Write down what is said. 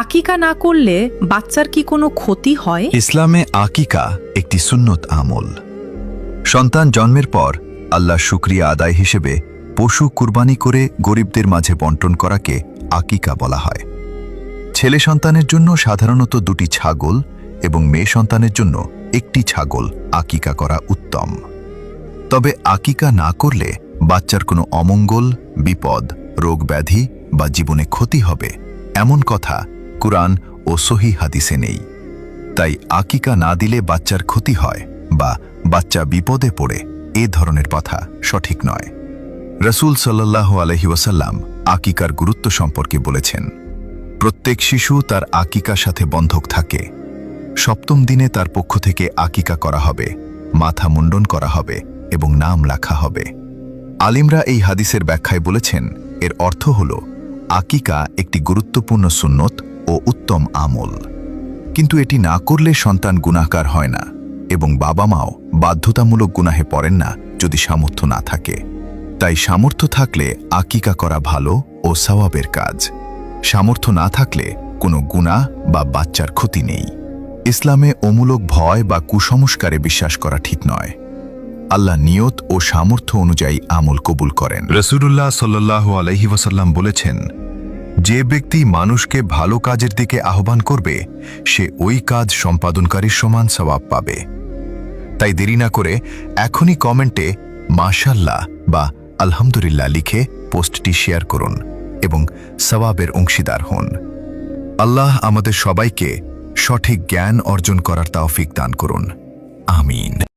আকিকা না করলে বাচ্চার কি কোনো ক্ষতি হয়? ইসলামে আকিকা একটি সুন্নত আমল। সন্তান জন্মের পর আল্লাহ শুকরিয়া আদায় হিসেবে পশু কুরবানি করে গরিবদের মাঝে বন্টন করাকে আকিকা বলা হয়। ছেলে সন্তানের জন্য সাধারণত 2টি ছাগল এবং মেয়ে সন্তানের জন্য 1টি ছাগল আকিকা করা উত্তম। তবে আকিকা না করলে বাচ্চার কোনো অমঙ্গল, বিপদ, রোগ ব্যাধি বা জীবনে ক্ষতি হবে এমন কথা কুরআন ও সহিহ হাদিসে নেই। তাই আকিকা না দিলে বাচ্চার ক্ষতি হয় বা বাচ্চা বিপদে পড়ে এ ধরনের কথা সঠিক নয়। রাসূল সাল্লাল্লাহু আলাইহি ওয়াসাল্লাম আকিকার গুরুত্ব সম্পর্কে বলেছেন, প্রত্যেক শিশু তার আকিকার সাথে বন্ধক থাকে। 7ম দিনে তার পক্ষ থেকে আকিকা করা হবে, মাথা মুন্ডন করা হবে এবং নাম লেখা হবে। আলিমরা এই হাদিসের ব্যাখ্যায় বলেছেন, এর অর্থ হল আকিকা একটি গুরুত্বপূর্ণ সুন্নত ও উত্তম আমল, কিন্তু এটি না করলে সন্তান গুনাহগার হয় না এবং বাবা মাও বাধ্যতামূলক গুনাহে পড়েন না যদি সামর্থ্য না থাকে। তাই সামর্থ্য থাকলে আকিকা করা ভালো ও সওয়াবের কাজ। সামর্থ্য না থাকলে কোনো গুনাহ বা বাচ্চার ক্ষতি নেই। ইসলামে অমূলক ভয় বা কুসংস্কারে বিশ্বাস করা ঠিক নয়। আল্লাহ নিয়ত ও সামর্থ্য অনুযায়ী আমল কবুল করেন। রাসূলুল্লাহ সাল্লাল্লাহু আলাইহি ওয়াসাল্লাম বলেছেন, যে ব্যক্তি মানুষকে ভালো কাজের দিকে আহ্বান করবে সে ওই কাজ সম্পাদনকারীর সমান সওয়াব পাবে। তাই দেরি না করে এখনই কমেন্টে মাশাআল্লাহ বা আলহামদুলিল্লাহ লিখে পোস্টটি শেয়ার করুন এবং সওয়াবের অংশীদার হন। আল্লাহ আমাদের সবাইকে সঠিক জ্ঞান অর্জন করার তৌফিক দান করুন। আমিন।